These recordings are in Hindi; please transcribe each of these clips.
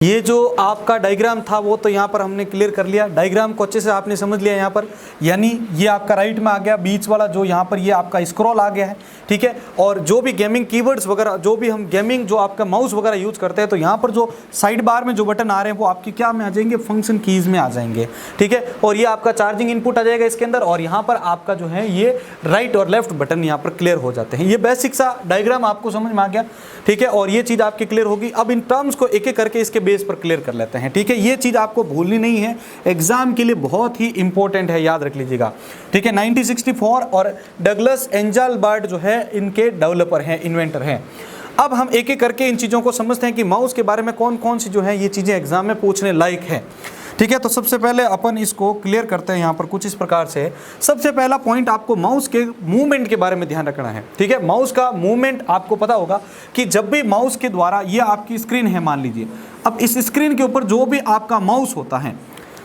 ये जो आपका डायग्राम था वो तो यहाँ पर हमने क्लियर कर लिया, डायग्राम को अच्छे से आपने समझ लिया यहाँ पर, यानी ये आपका राइट में आ गया, बीच वाला जो यहाँ पर ये आपका स्क्रॉल आ गया है, ठीक है। और जो भी गेमिंग कीवर्ड्स वगैरह, जो भी हम गेमिंग जो आपका माउस वगैरह यूज करते हैं, तो यहाँ पर जो साइड बार में जो बटन आ रहे हैं वो आपकी क्या में आ जाएंगे, फंक्शन कीज में आ जाएंगे, ठीक है। और ये आपका चार्जिंग इनपुट आ जाएगा इसके अंदर, और यहाँ पर आपका जो है ये राइट और लेफ्ट बटन यहाँ पर क्लियर हो जाते हैं। ये बेसिक सा डायग्राम आपको समझ में आ गया, ठीक है। और ये चीज़ आपकी क्लियर होगी। अब इन टर्म्स को एक एक करके इसके बेस पर क्लियर कर लेते हैं, ठीक है। ये चीज़ आपको भूलनी नहीं है, एग्जाम के लिए बहुत ही इंपॉर्टेंट है, याद रख लीजिएगा, ठीक है। 1964 और डगलस एंजलबर्ट जो है इनके डेवलपर हैं, इन्वेंटर हैं। अब हम एक एक करके इन चीज़ों को समझते हैं कि माउस के बारे में कौन कौन सी जो है ये चीज़ें एग्जाम में पूछने लायक है, ठीक है। तो सबसे पहले अपन इसको क्लियर करते हैं यहाँ पर कुछ इस प्रकार से। सबसे पहला पॉइंट, आपको माउस के मूवमेंट के बारे में ध्यान रखना है, ठीक है। माउस का मूवमेंट आपको पता होगा कि जब भी माउस के द्वारा, ये आपकी स्क्रीन है मान लीजिए, अब इस स्क्रीन के ऊपर जो भी आपका माउस होता है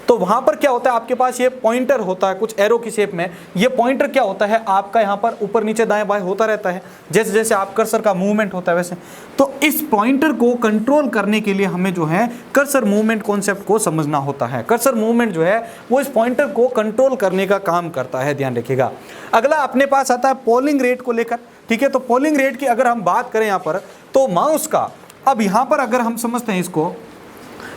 तो वहाँ पर क्या होता है, आपके पास ये पॉइंटर होता है कुछ एरो की शेप में। ये पॉइंटर क्या होता है आपका यहाँ पर ऊपर नीचे दाएं बाएं होता रहता है, जैसे जैसे आप कर्सर का मूवमेंट होता है वैसे। तो इस पॉइंटर को कंट्रोल करने के लिए हमें जो है कर्सर मूवमेंट कॉन्सेप्ट को समझना होता है। कर्सर मूवमेंट जो है वो इस पॉइंटर को कंट्रोल करने का काम करता है, ध्यान रखिएगा। अगला अपने पास आता है पोलिंग रेट को लेकर, ठीक है। तो पोलिंग रेट की अगर हम बात करें यहाँ पर, तो माउस का, अब यहाँ पर अगर हम समझते हैं इसको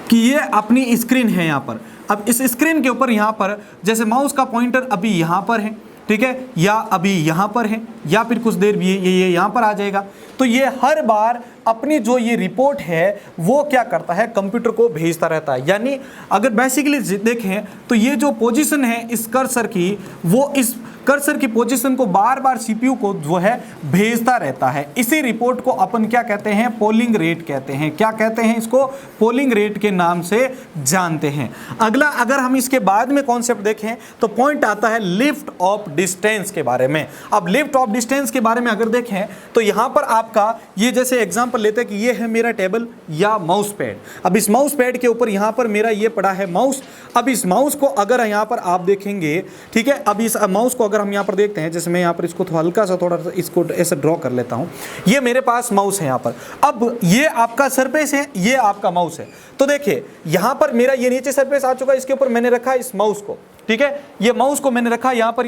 कि ये अपनी स्क्रीन है यहाँ पर, अब इस स्क्रीन के ऊपर यहाँ पर जैसे माउस का पॉइंटर अभी यहाँ पर है, ठीक है, या अभी यहाँ पर है, या फिर कुछ देर भी ये यहाँ पर आ जाएगा। तो ये हर बार अपनी जो ये रिपोर्ट है वो क्या करता है, कंप्यूटर को भेजता रहता है। यानी अगर बेसिकली देखें तो ये जो पोजीशन है इस कर्सर की, वो इस कर्सर की पोजीशन को बार बार सीपीयू को जो है भेजता रहता है। इसी रिपोर्ट को अपन क्या कहते हैं, पोलिंग रेट कहते हैं। क्या कहते हैं इसको, पोलिंग रेट के नाम से जानते हैं। अगला अगर हम इसके बाद में कॉन्सेप्ट देखें तो पॉइंट आता है लिफ्ट ऑफ डिस्टेंस के बारे में। अब लिफ्ट ऑफ डिस्टेंस के बारे में अगर देखें तो यहाँ पर आपका ये जैसे एग्जांपल लेते हैं कि ये है मेरा टेबल या माउस पैड। अब इस माउस पैड के ऊपर यहाँ पर मेरा ये पड़ा है माउस। अब इस माउस को अगर यहाँ पर आप देखेंगे, ठीक है, अब इस माउस को अगर हम यहाँ पर देखते हैं, जैसे मैं यहाँ पर इसको हल्का सा थोड़ा सा इसको ऐसे ड्रॉ कर लेता हूँ, ये मेरे पास माउस है यहाँ पर। अब ये आपका सरफेस है, ये आपका माउस है। तो देखिए यहाँ पर मेरा ये नीचे सरफेस आ चुका है, इसके ऊपर मैंने रखा इस माउस को, ठीक है। ये माउस को मैंने रखा यहाँ पर,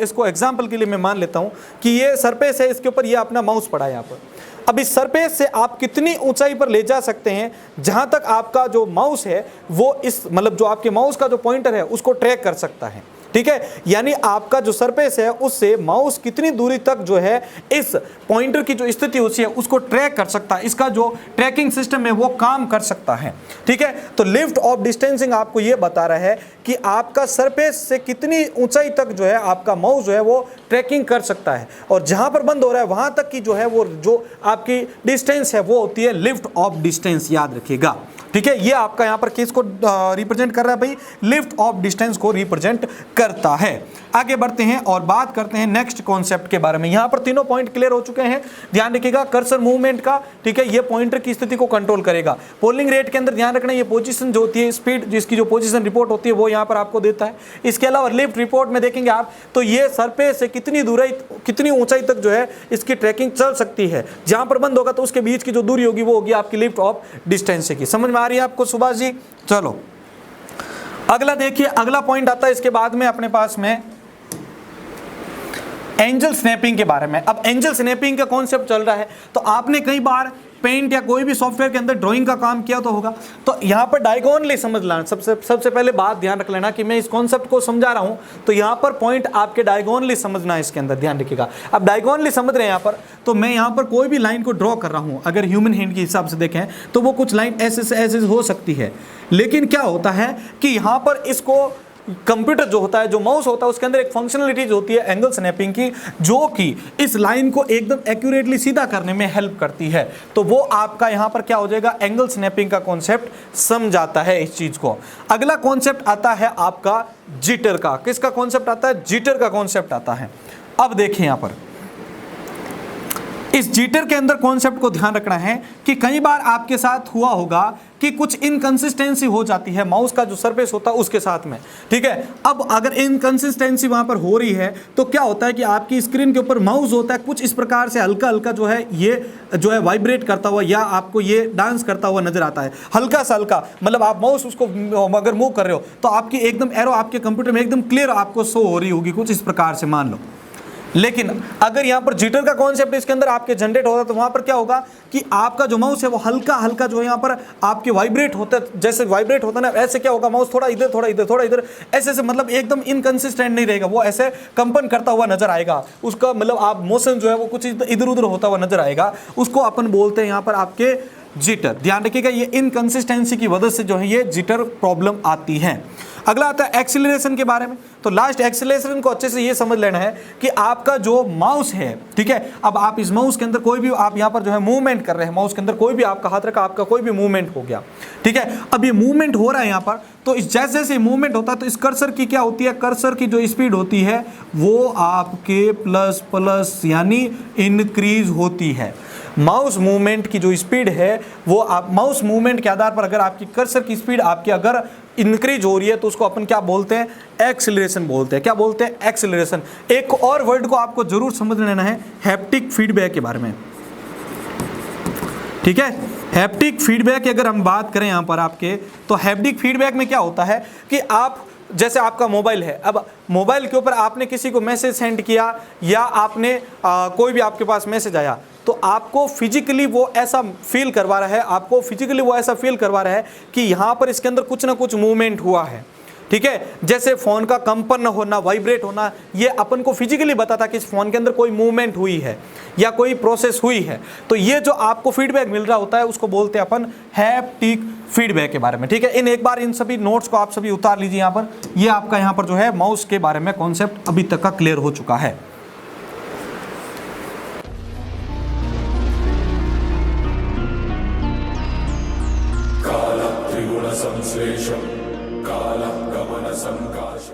इसको एग्जाम्पल के लिए मैं मान लेता हूँ कि ये सरफेस है, इसके ऊपर ये अपना माउस पड़ा है यहाँ पर। अब इस सरफेस से आप कितनी ऊंचाई पर ले जा सकते हैं जहां तक आपका जो माउस है वो इस मतलब जो आपके माउस का जो पॉइंटर है उसको ट्रैक कर सकता है, ठीक है। यानी आपका जो सरफेस है उससे माउस कितनी दूरी तक जो है इस पॉइंटर की जो स्थिति होती है उसको ट्रैक कर सकता है, इसका जो ट्रैकिंग सिस्टम है वो काम कर सकता है, ठीक है। तो लिफ्ट ऑफ डिस्टेंसिंग आपको ये बता रहा है कि आपका सरफेस से कितनी ऊंचाई तक जो है आपका माउस जो है वो ट्रैकिंग कर सकता है, और जहां पर बंद हो रहा है वहां तक की जो है वो जो आपकी डिस्टेंस है वो होती है लिफ्ट ऑफ डिस्टेंस, याद रखिएगा, ठीक है। ये आपका यहाँ पर किसको रिप्रेजेंट कर रहा है भाई, लिफ्ट ऑफ डिस्टेंस को रिप्रेजेंट करता है। आगे बढ़ते हैं और बात करते हैं नेक्स्ट कॉन्सेप्ट के बारे में। यहाँ पर तीनों पॉइंट क्लियर हो चुके हैं, ध्यान रखिएगा। कर्सर मूवमेंट का, ठीक है, ये पॉइंटर की स्थिति को कंट्रोल करेगा। पोलिंग रेट के अंदर ध्यान रखना, ये पोजीशन जो होती है, स्पीड जिसकी जो पोजीशन रिपोर्ट होती है वो यहाँ पर आपको देता है। इसके अलावा लिफ्ट रिपोर्ट में देखेंगे आप तो ये सरफेस से कितनी ऊंचाई तक जो है इसकी ट्रैकिंग चल सकती है, जहां पर बंद होगा तो उसके बीच की जो दूरी होगी वो होगी आपकी लिफ्ट ऑफ डिस्टेंस की। समझ में आ रही है आपको सुभाष जी? चलो अगला देखिए, अगला पॉइंट आता है इसके बाद में अपने पास में एंजल स्नैपिंग के बारे में। अब एंजल स्नैपिंग का कॉन्सेप्ट चल रहा है, तो आपने कई बार पेंट या कोई भी सॉफ्टवेयर के अंदर ड्राइंग का काम किया तो होगा। तो यहाँ पर डायगोनली समझ लेना, सबसे पहले बात ध्यान रख लेना कि मैं इस कॉन्सेप्ट को समझा रहा हूँ तो यहाँ पर पॉइंट आपके डायगोनली समझना है, इसके अंदर ध्यान रखिएगा। अब डायगोनली समझ रहे हैं यहाँ पर, तो मैं यहाँ पर कोई भी लाइन को ड्रॉ कर रहा हूँ, अगर ह्यूमन हैंड के हिसाब से देखें तो वो कुछ लाइन ऐसे से ऐसे हो सकती है। लेकिन क्या होता है कि यहाँ पर इसको कंप्यूटर जो होता है, जो माउस होता है, उसके अंदर एक फंक्शनलिटीज होती है एंगल स्नैपिंग की, जो कि इस लाइन को एकदम एक्यूरेटली सीधा करने में हेल्प करती है। तो वो आपका यहाँ पर क्या हो जाएगा, एंगल स्नैपिंग का कॉन्सेप्ट समझाता है इस चीज को। अगला कॉन्सेप्ट आता है आपका जिटर का। किसका कॉन्सेप्ट आता है, जिटर का कॉन्सेप्ट आता है। अब देखिए यहाँ पर इस जिटर के अंदर कॉन्सेप्ट को ध्यान रखना है कि कई बार आपके साथ हुआ होगा कि कुछ इनकंसिस्टेंसी हो जाती है माउस का जो सरफेस होता है उसके साथ में, ठीक है। अब अगर इनकंसिस्टेंसी वहां पर हो रही है तो क्या होता है कि आपकी स्क्रीन के ऊपर माउस होता है कुछ इस प्रकार से हल्का हल्का जो है ये जो है वाइब्रेट करता हुआ या आपको ये डांस करता हुआ नजर आता है, हल्का सा हल्का, मतलब आप माउस उसको अगर मूव कर रहे हो तो आपकी एकदम एरो आपके कंप्यूटर में एकदम क्लियर आपको शो हो रही होगी कुछ इस प्रकार से, मान लो। लेकिन अगर यहां पर जिटर का कॉन्सेप्ट इसके अंदर आपके जनरेट होता है तो वहां पर क्या होगा कि आपका जो माउस है वो हल्का हल्का जो है यहां पर आपके वाइब्रेट होता है, जैसे वाइब्रेट होता है ना ऐसे क्या होगा माउस थोड़ा इधर थोड़ा इधर थोड़ा इधर ऐसे ऐसे, मतलब एकदम इनकंसिस्टेंट नहीं रहेगा, वो ऐसे कंपन करता हुआ नजर आएगा, उसका मतलब आप मोशन जो है वो कुछ इधर उधर होता हुआ नजर आएगा, उसको अपन बोलते हैं यहां पर आपके जिटर। ध्यान रखिएगा ये इनकंसिस्टेंसी की वजह से जो है ये जिटर प्रॉब्लम आती है। अगला आता है एक्सीलरेशन के बारे में। तो लास्ट एक्सीलरेशन को अच्छे से ये समझ लेना है कि आपका जो माउस है, ठीक है, अब आप इस माउस के अंदर कोई भी आप यहाँ पर जो है मूवमेंट कर रहे हैं, माउस के अंदर कोई भी आपका हाथ रखा, आपका कोई भी मूवमेंट हो गया, ठीक है। अब ये मूवमेंट हो रहा है यहाँ पर, तो इस जैसे जैसे मूवमेंट होता है तो इस कर्सर की क्या होती है, कर्सर की जो स्पीड होती है वो आपके प्लस प्लस यानी इंक्रीज होती है। माउस मूवमेंट की जो स्पीड है वो आप माउस मूवमेंट के आधार पर अगर आपकी कर्सर की स्पीड आपकी अगर इंक्रीज हो रही है तो उसको अपन क्या बोलते हैं, एक्सीलरेशन बोलते हैं। क्या बोलते हैं, एक्सीलरेशन। एक और वर्ड को आपको जरूर समझ लेना है, हैप्टिक फीडबैक के बारे में, ठीक है। हैप्टिक फीडबैक की अगर हम बात करें यहाँ पर आपके, तो हैप्टिक फीडबैक में क्या होता है कि आप जैसे आपका मोबाइल है, अब मोबाइल के ऊपर आपने किसी को मैसेज सेंड किया या आपने कोई भी आपके पास मैसेज आया तो आपको फिजिकली वो ऐसा फील करवा रहा है, आपको फिजिकली वो ऐसा फील करवा रहा है कि यहाँ पर इसके अंदर कुछ ना कुछ मूवमेंट हुआ है, ठीक है। जैसे फोन का कंपन होना, वाइब्रेट होना, ये अपन को फिजिकली बताता कि इस फोन के अंदर कोई मूवमेंट हुई है या कोई प्रोसेस हुई है। तो ये जो आपको फीडबैक मिल रहा होता है उसको बोलते हैं अपन हैप्टिक फीडबैक के बारे में, ठीक है। एक बार इन सभी नोट्स को आप सभी उतार लीजिए यहाँ पर। ये आपका यहाँ पर जो है माउस के बारे में कॉन्सेप्ट अभी तक का क्लियर हो चुका है। काल त्रिगुण संश्लेषम काल